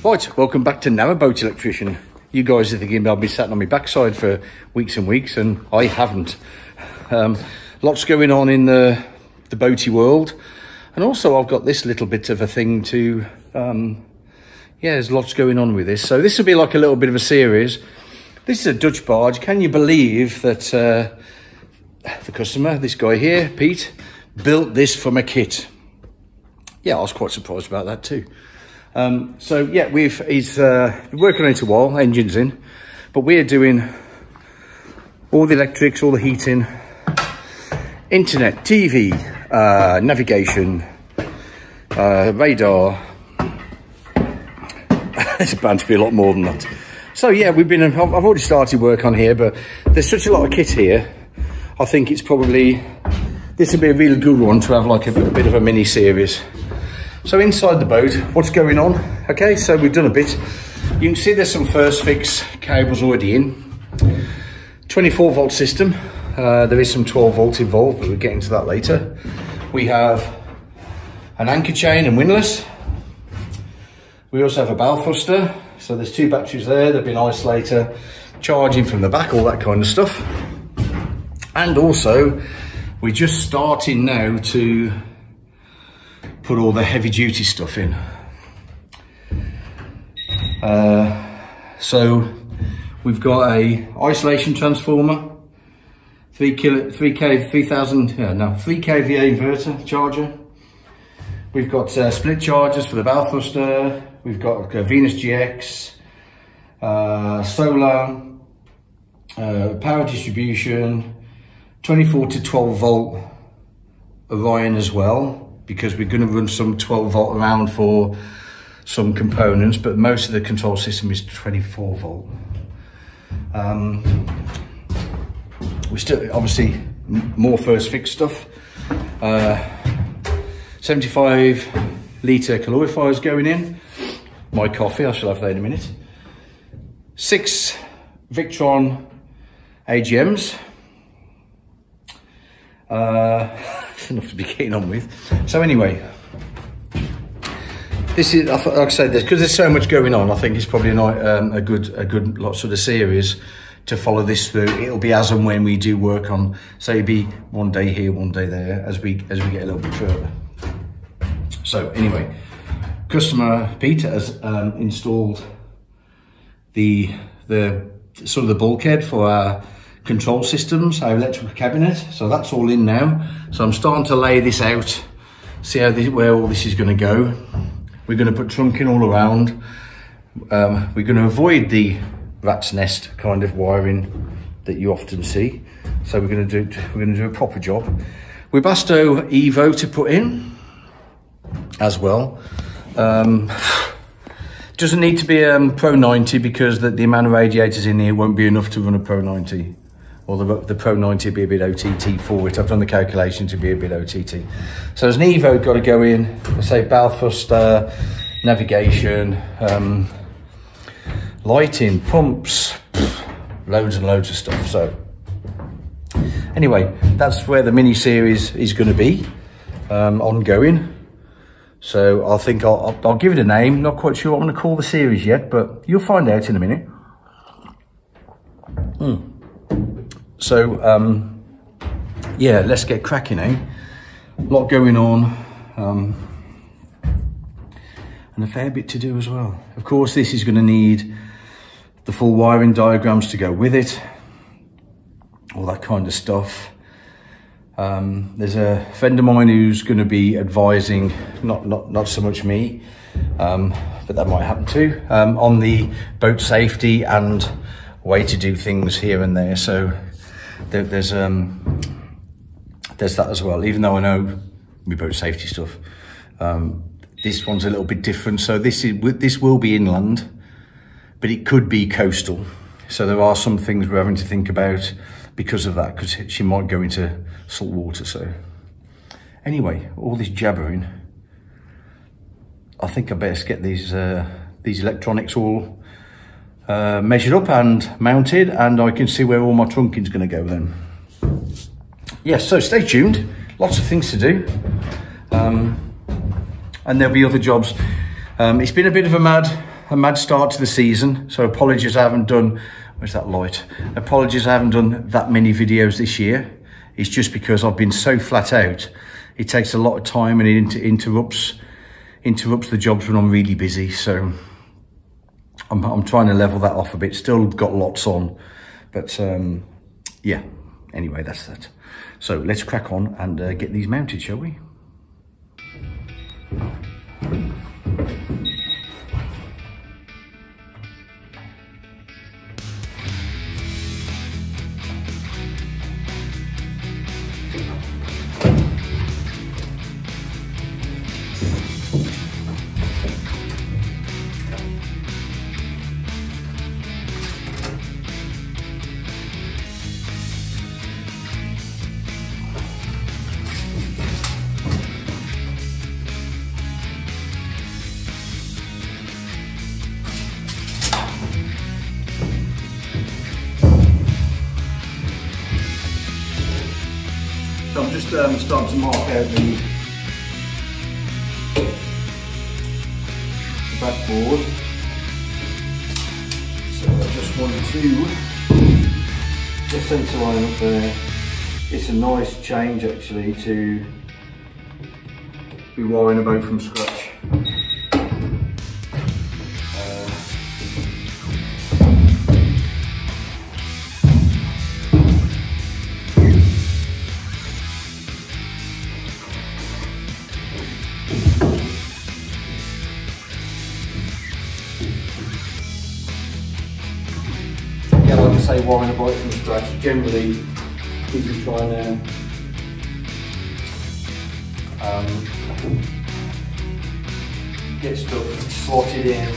Right, welcome back to Now a Boat Electrician. You guys are thinking I'll be sat on my backside for weeks and weeks, and I haven't. Lots going on in the boaty world, and also I've got this little bit of a thing to, yeah, there's lots going on with this. So this will be like a little bit of a series. This is a Dutch barge. Can you believe that the customer, this guy here, Pete, built this from a kit? Yeah, I was quite surprised about that too. So yeah, he's been working on it a while, engines in, but we're doing all the electrics, all the heating, internet, TV, navigation, radar. It's bound to be a lot more than that. So yeah, I've already started work on here, but there's such a lot of kit here. I think it's probably, this would be a really good one to have like a bit of a mini series. So inside the boat, what's going on? Okay, so we've done a bit. You can see there's some first fix cables already in. 24 volt system. There is some 12 volt involved, but we'll get into that later. We have an anchor chain and windlass. We also have a bow thruster. So there's two batteries there. There've been isolator, charging from the back, all that kind of stuff. And also, we're just starting now to put all the heavy duty stuff in. So we've got a isolation transformer, 3 kVA inverter charger. We've got split chargers for the bow thruster. We've got Venus GX, solar, power distribution, 24 to 12 volt Orion as well, because we're going to run some 12 volt around for some components, but most of the control system is 24 volt. We still, obviously, more first fix stuff. 75 litre calorifiers going in. My coffee, I shall have that in a minute. 6 Victron AGMs. Enough to be getting on with. So anyway, this is, like I said, because there's so much going on, I think it's probably not a good lot sort of series to follow this through. It'll be as and when we do work on, say, be one day here, one day there, as we get a little bit further. So anyway, customer Pete has installed the sort of the bulkhead for our control systems, our electrical cabinet. So that's all in now. So I'm starting to lay this out, see where all this is going to go. We're going to put trunking all around. We're going to avoid the rat's nest kind of wiring that you often see. So we're going to do a proper job. We've asked Evo to put in as well. Doesn't need to be Pro 90 because the amount of radiators in here won't be enough to run a Pro 90. Or the Pro 90 will be a bit OTT for it. I've done the calculation to be a bit OTT. So there's an Evo got to go in, say bow thruster, navigation, lighting, pumps, loads and loads of stuff. So anyway, that's where the mini series is going to be, ongoing. So I think I'll give it a name. Not quite sure what I'm going to call the series yet, but you'll find out in a minute. So, yeah, let's get cracking, eh? A lot going on, and a fair bit to do as well. Of course, this is going to need the full wiring diagrams to go with it, all that kind of stuff. There's a friend of mine who's going to be advising, not so much me, but that might happen too, on the boat safety and way to do things here and there. So there's that as well. Even though I know we boat safety stuff, this one's a little bit different. So this will be inland, but it could be coastal. So there are some things we're having to think about because of that, because she might go into salt water. So anyway, all this jabbering, I think I better get these electronics all measured up and mounted, and I can see where all my trunking's going to go then. Yes, so stay tuned. Lots of things to do, and there'll be other jobs. It's been a bit of a mad a mad start to the season, so apologies I haven't done, where's that light? Apologies I haven't done that many videos this year. It's just because I've been so flat out. It takes a lot of time and it interrupts the jobs when I'm really busy. So I'm trying to level that off a bit. Still got lots on, but yeah, anyway, that's that. So let's crack on and get these mounted, shall we? So I'm just starting to mark out the back board. So I just want to just centre line up there. It's a nice change actually to be wiring a boat from scratch. Yeah, like I say, wiring a boat from scratch generally is trying to get stuff slotted in.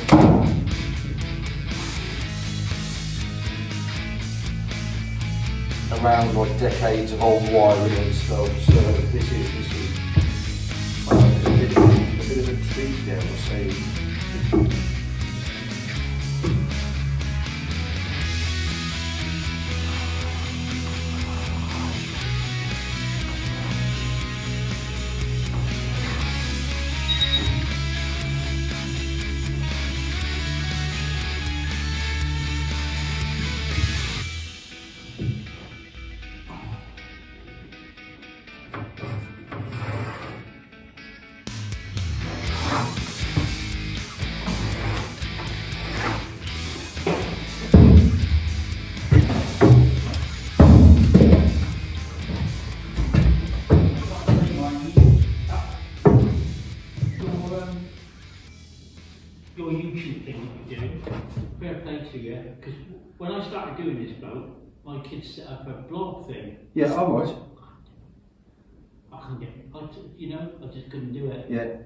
Around like decades of old wiring and stuff, so this is a bit of a treat there, we'll say. Your YouTube thing that you do, fair play to you, because when I started doing this boat, my kids set up a blog thing. Yeah, all right. I couldn't get, I just couldn't do it. Yeah.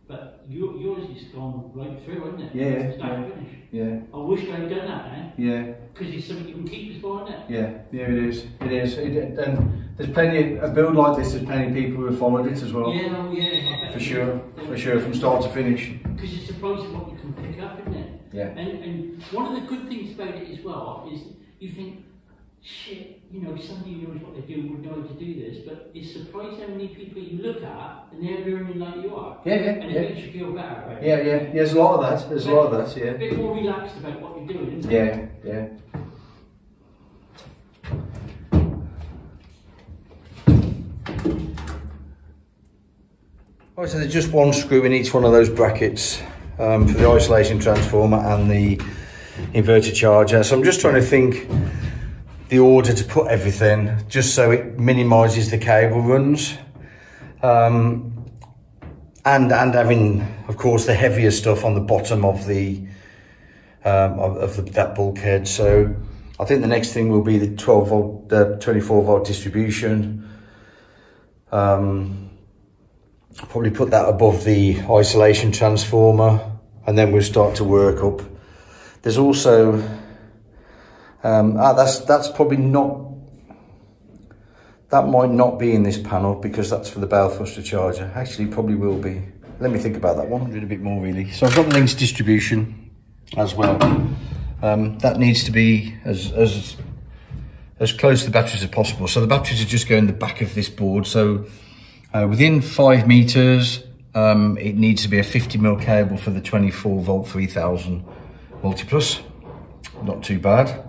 But yours has gone right through, hasn't it? Yeah, Start to finish. Yeah. I wish I'd done that then. Yeah. Because it's something you can keep us for, isn't it? Yeah, yeah, it is. It is. And there's plenty, a build like this, there's plenty of people who have followed it as well. Yeah, oh yeah. For sure, from start to finish. Because it's surprising what you can pick up, isn't it? Yeah. And one of the good things about it as well is you think, shit, somebody who knows what they do would know how to do this, but it's surprising how many people you look at and they're learning like you are. Yeah, yeah. And it makes you feel better, right? Yeah, yeah. There's a lot of that. There's a lot of that, yeah. A bit more relaxed about what you're doing, isn't it? Yeah, yeah. Right, so there's just one screw in each one of those brackets for the isolation transformer and the inverter charger. So I'm just trying to think the order to put everything, just so it minimises the cable runs. And having, of course, the heavier stuff on the bottom of the that bulkhead. So I think the next thing will be the 12 volt, the 24 volt distribution. Probably put that above the isolation transformer, and then we'll start to work up. There's also that's probably not, that might not be in this panel because that's for the bale thruster charger. Actually, probably will be. Let me think about that one a bit more really. So I've got the links distribution as well. That needs to be as close to the batteries as possible. So the batteries are just going in the back of this board. So within 5 meters, it needs to be a 50mm cable for the 24V 3000 multiplus. Not too bad.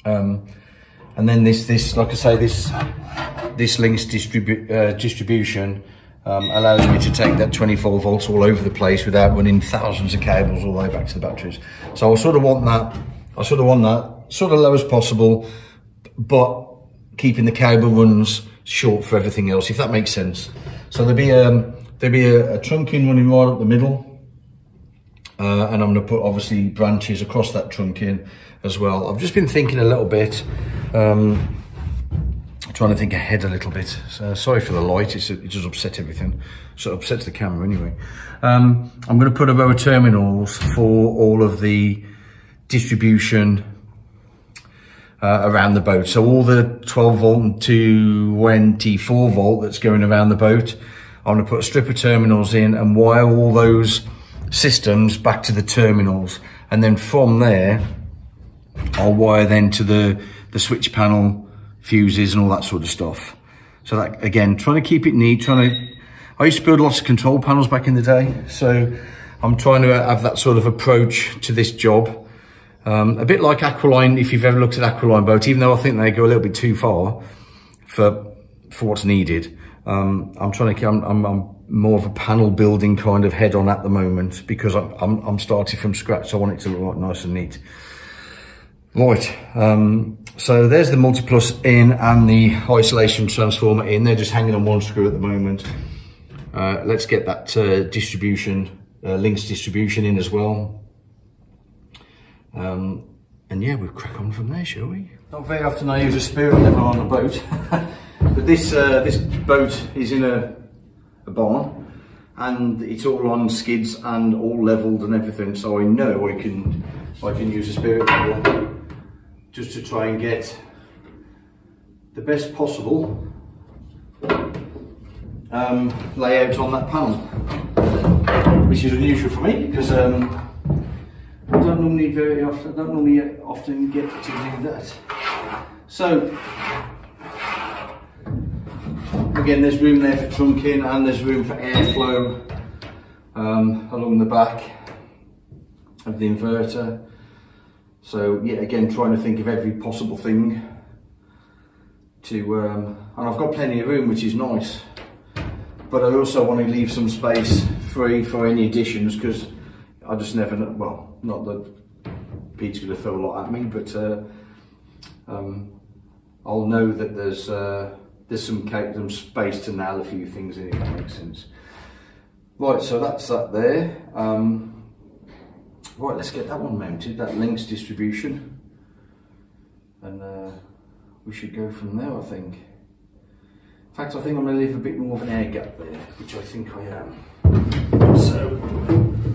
And then this, like I say, this links distribution allows me to take that 24V all over the place without running thousands of cables all the way back to the batteries. So I sort of want that. Sort of low as possible, but keeping the cable runs short for everything else, if that makes sense. So there'll be a trunking running right up the middle, and I'm going to put obviously branches across that trunking as well. I've just been thinking a little bit, trying to think ahead a little bit. So sorry for the light, it just upset everything. So it upsets the camera anyway. I'm going to put a row of terminals for all of the distribution around the boat. So all the 12V and 24V that's going around the boat, I'm going to put a strip of terminals in and wire all those systems back to the terminals, and then from there I'll wire then to the switch panel, fuses and all that sort of stuff. So that, again, trying to keep it neat, I used to build lots of control panels back in the day, so I'm trying to have that sort of approach to this job. A bit like Aqualine, if you've ever looked at Aqualine boats, even though I think they go a little bit too far for what's needed. I'm more of a panel building kind of head on at the moment, because I'm starting from scratch. So I want it to look nice and neat. Right, so there's the multiplus in and the isolation transformer in. They're just hanging on one screw at the moment. Let's get that links distribution in as well. And yeah, we'll crack on from there, shall we? Not very often I use a spirit lever on a boat, but this boat is in a barn, and it's all on skids and all levelled and everything, so I know I can use a spirit lever just to try and get the best possible layout on that panel, which is unusual for me because I don't normally often get to do that. So again, there's room there for trunking and there's room for airflow along the back of the inverter. So yeah, again, trying to think of every possible thing to, and I've got plenty of room, which is nice, but I also want to leave some space free for any additions, because I just never know, well, not that Pete's going to throw a lot at me, but I'll know that there's some space to nail a few things in, if that makes sense. Right, so that's that there. Right, let's get that one mounted, that links distribution, and we should go from there, I think. In fact, I think I'm going to leave a bit more of an air gap there, which I think I am. So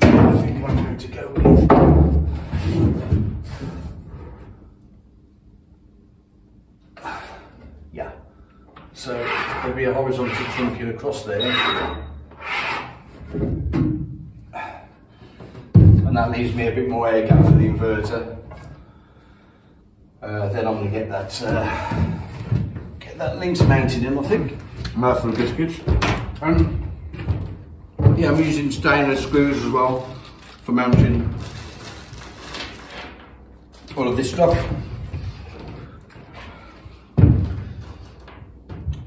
I think I'm going to go with yeah. So there'll be a horizontal trunking across there, and that leaves me a bit more air gap for the inverter. Then I'm going to get that links mounted in, I think. Mouthful of biscuits. And yeah, I'm using stainless screws as well for mounting all of this stuff,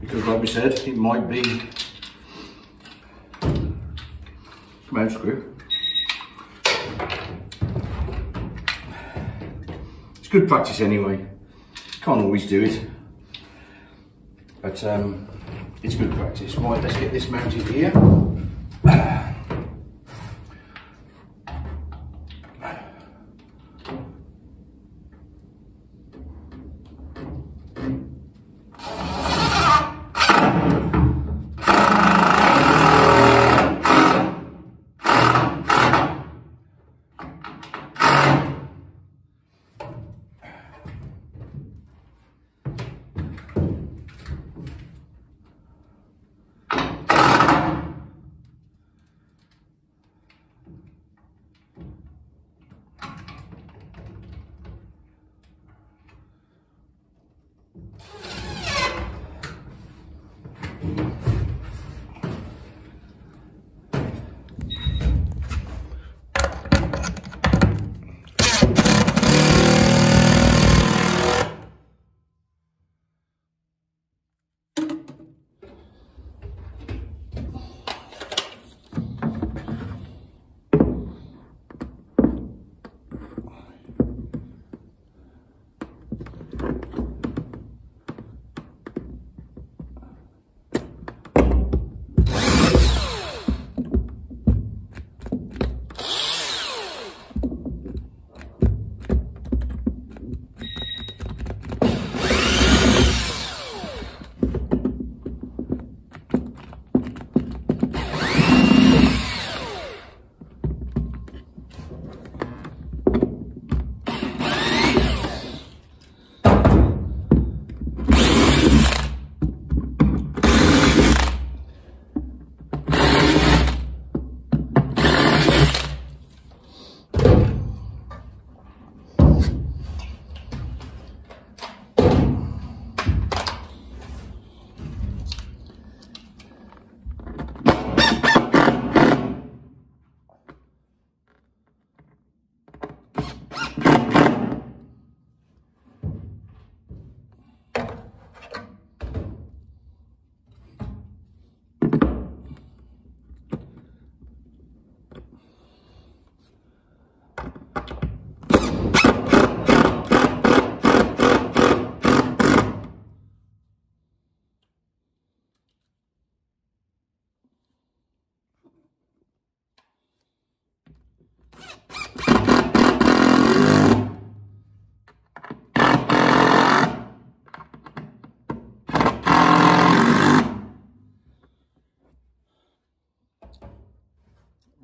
because like we said, it might be mount screw. It's good practice anyway. Can't always do it, but it's good practice. Right, let's get this mounted here.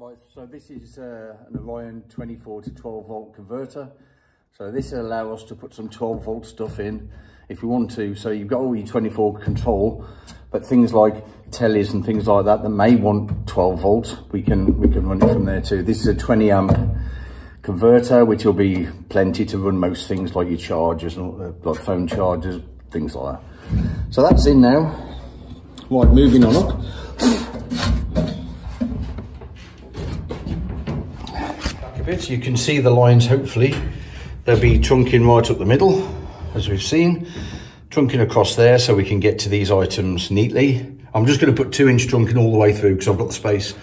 Right, so this is an Orion 24 to 12 volt converter. So this will allow us to put some 12 volt stuff in if we want to. So you've got all your 24 control, but things like tellies and things like that may want 12 volts, we can run it from there too. This is a 20 amp converter, which will be plenty to run most things like your chargers, like phone chargers, things like that. So that's in now. Right, moving on up. Back a bit, you can see the lines, hopefully. They'll be trunking right up the middle, as we've seen. Trunking across there so we can get to these items neatly. I'm just going to put 2-inch trunking all the way through because I've got the space.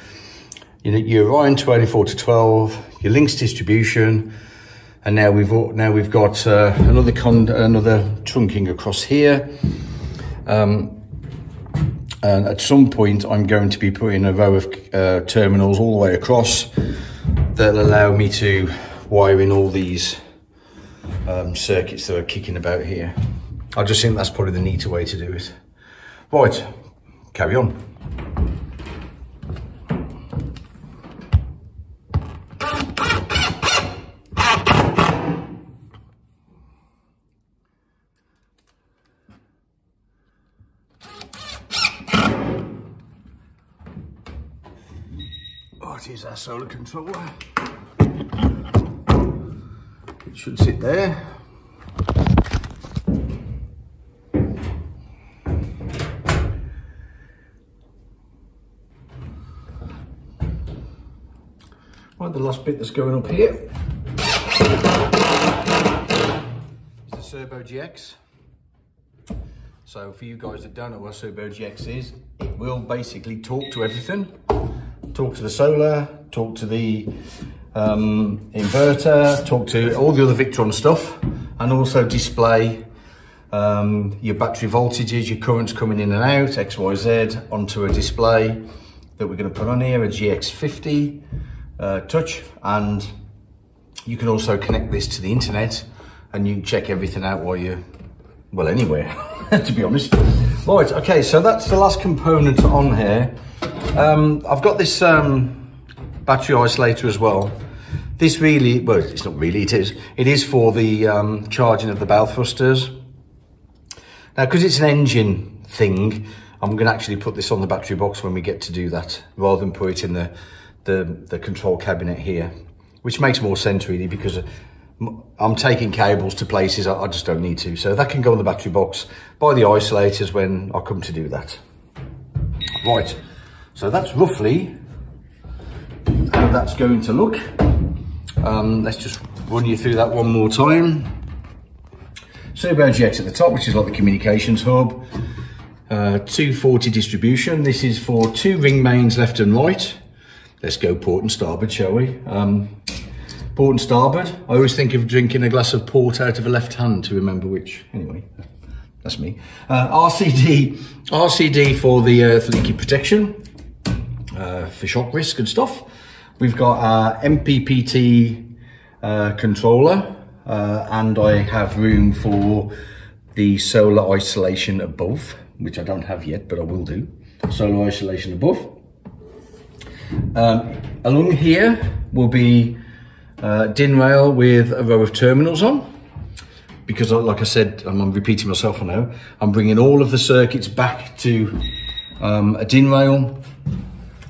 You know, your Orion 24 to 12, your links distribution, and now we've got another trunking across here. And at some point, I'm going to be putting a row of terminals all the way across that'll allow me to wire in all these circuits that are kicking about here. I just think that's probably the neater way to do it. Right, carry on. Right, here's our solar controller. It should sit there. Right, the last bit that's going up here is the Servo GX. So for you guys that don't know what Servo GX is, it will basically talk to everything. Talk to the solar, talk to the inverter, talk to all the other Victron stuff, and also display your battery voltages, your currents coming in and out, X, Y, Z, onto a display that we're going to put on here, a GX50 touch. And you can also connect this to the internet and you can check everything out while you're, well, anywhere, to be honest. Right, okay, so that's the last component on here. I've got this battery isolator as well. This really, well, it's not really, it is for the charging of the bow thrusters. Now, because it's an engine thing, I'm going to actually put this on the battery box when we get to do that, rather than put it in the control cabinet here, which makes more sense really, because I'm taking cables to places I just don't need to. So that can go on the battery box by the isolators when I come to do that. Right, so that's roughly how that's going to look. Let's just run you through that one more time. Servo GX at the top, which is like the communications hub. 240 distribution. This is for 2 ring mains left and right. Let's go port and starboard, shall we? Port and starboard. I always think of drinking a glass of port out of a left hand to remember which. Anyway, that's me. RCD for the earth leakage protection, for shock risk and stuff. We've got our MPPT controller, and I have room for the solar isolation above, which I don't have yet, but I will do. Solar isolation above. Along here will be DIN rail with a row of terminals on, because like I said, I'm repeating myself now, I'm bringing all of the circuits back to a DIN rail,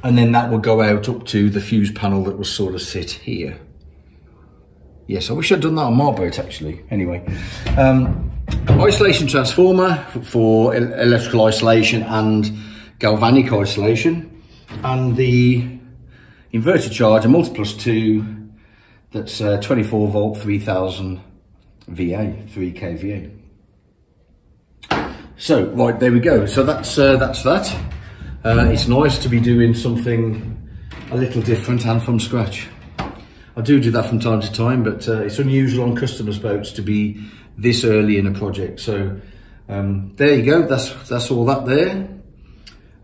and then that will go out up to the fuse panel that will sort of sit here. Yes, I wish I'd done that on my boat actually. Anyway, isolation transformer for electrical isolation and galvanic isolation, and the inverter charger multiplus 2 that's 24 volt 3000 VA, 3 kVA. So right, there we go. So that's that. It's nice to be doing something a little different and from scratch. I do that from time to time, but it's unusual on customers' boats to be this early in a project. So there you go. That's all that there.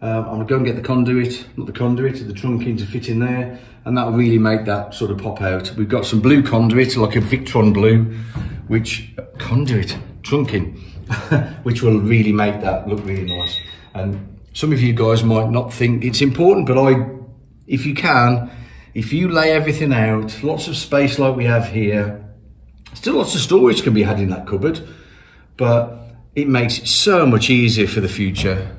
I'm gonna go and get the conduit, not the conduit, the trunking to fit in there, and that'll really make that sort of pop out. We've got some blue conduit, like a Victron blue, which trunking, which will really make that look really nice. And some of you guys might not think it's important, but if you can, if you lay everything out, lots of space like we have here, still lots of storage can be had in that cupboard, but it makes it so much easier for the future.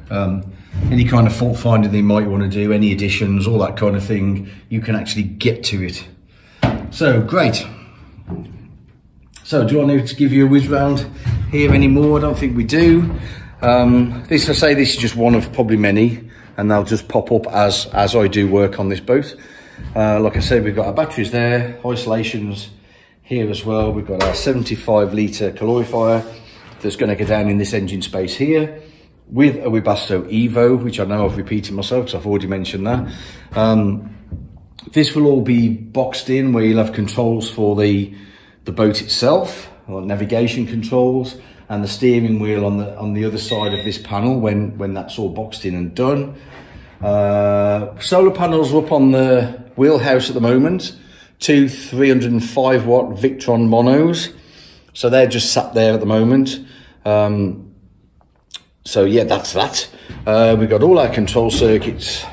Any kind of fault finding they might want to do, any additions, all that kind of thing, you can actually get to it. So, great. So, do I need to give you a whiz round here anymore? I don't think we do. This is just one of probably many, and they'll just pop up as I do work on this boat. Like I said, we've got our batteries there, isolations here as well. We've got our 75 litre calorifier that's going to go down in this engine space here, with a Webasto Evo, which I know I've repeated myself because I've already mentioned that. This will all be boxed in where you'll have controls for the boat itself, or navigation controls, and the steering wheel on the other side of this panel when that's all boxed in and done. Solar panels are up on the wheelhouse at the moment, 2 305 watt Victron monos, so they're just sat there at the moment. So yeah, that's that. We've got all our control circuits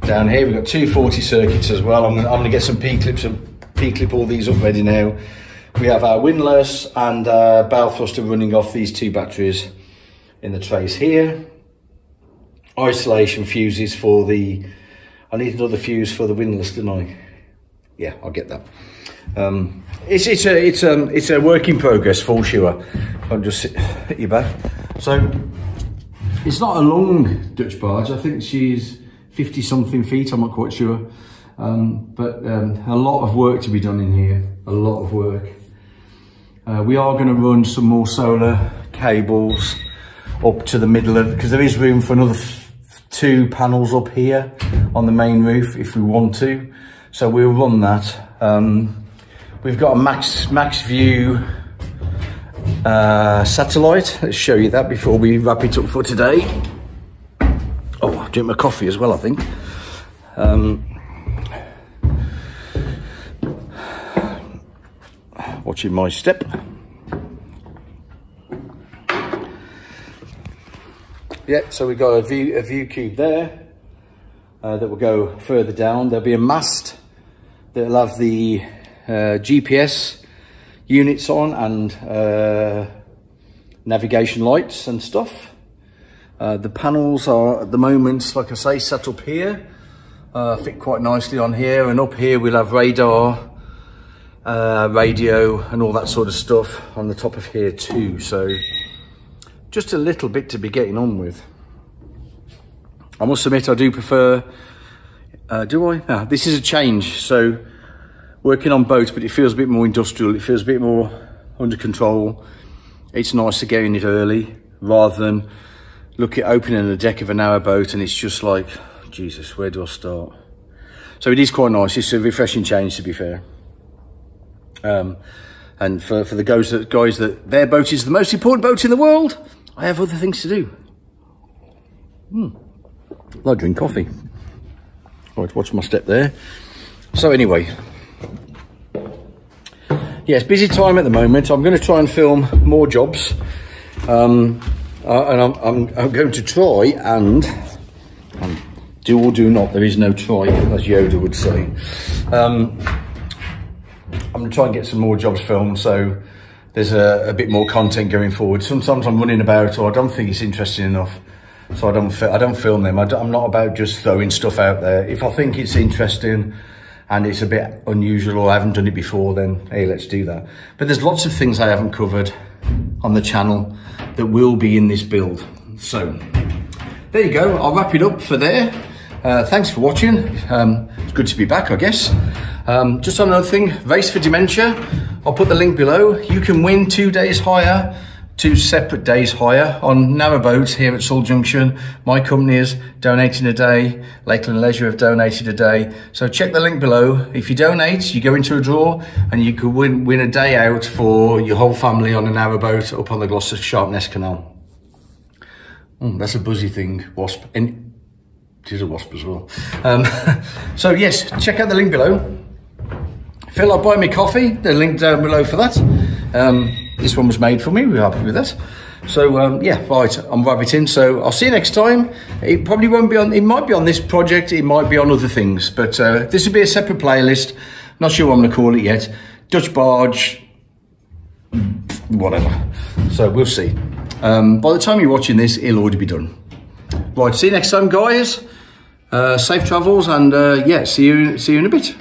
down here. We've got 240 circuits as well. I'm gonna get some P-clip all these up ready now. We have our windlass and bow thruster running off these 2 batteries in the trays here. Isolation fuses for the, I need another fuse for the windlass, didn't I? Yeah, I'll get that. It's a work in progress for sure. I'll just hit you back. So it's not a long Dutch barge. I think she's 50 something feet. I'm not quite sure. But a lot of work to be done in here. A lot of work. We are going to run some more solar cables up to the middle of, because there is room for another 2 panels up here on the main roof if we want to. So we'll run that. We've got a max view satellite. Let's show you that before we wrap it up for today. Oh, I drink my coffee as well, I think. Watching my step. Yeah, so we've got a view cube there that will go further down. There'll be a mast that'll have the GPS units on and navigation lights and stuff. The panels are at the moment, like I say, set up here. Fit quite nicely on here, and up here we'll have radar, radio and all that sort of stuff on the top of here too. So just a little bit to be getting on with. I must admit I do prefer, do I? No, this is a change. So working on boats, but it feels a bit more industrial. It feels a bit more under control. It's nice to get in it early rather than look at opening the deck of a narrow boat and it's just like, Jesus, where do I start? So it is quite nice. It's a refreshing change, to be fair. And for the guys that their boat is the most important boat in the world, I have other things to do. I drink coffee. Right, watch my step there. So anyway, yes, busy time at the moment. I'm going to try and film more jobs, and I'm going to try and do or do not. There is no try, as Yoda would say. I'm going to try and get some more jobs filmed, so there's a bit more content going forward. Sometimes I'm running about, or I don't think it's interesting enough, so I don't film them. I'm not about just throwing stuff out there. If I think it's interesting and it's a bit unusual or I haven't done it before, then hey, let's do that. But there's lots of things I haven't covered on the channel that will be in this build. So there you go. I'll wrap it up for there. Thanks for watching. It's good to be back, I guess. Just on another thing, Race for Dementia. I'll put the link below. You can win 2 days hire, 2 separate days hire on narrowboats here at Seoul Junction. My company is donating a day. Lakeland Leisure have donated a day. So check the link below. If you donate, you go into a draw and you could win a day out for your whole family on a narrowboat up on the Gloucester Sharpness Canal. That's a buzzy thing, wasp. And it is a wasp as well. So yes, check out the link below. Feel like buying me coffee, the link down below for that. This one was made for me, we're happy with that. So yeah, right, I'm rabbiting. So I'll see you next time. It probably won't be on, it might be on this project, it might be on other things, but this will be a separate playlist. Not sure what I'm going to call it yet. Dutch Barge, whatever. So we'll see. By the time you're watching this, it'll already be done. Right, see you next time, guys. Safe travels, and yeah, see you in a bit.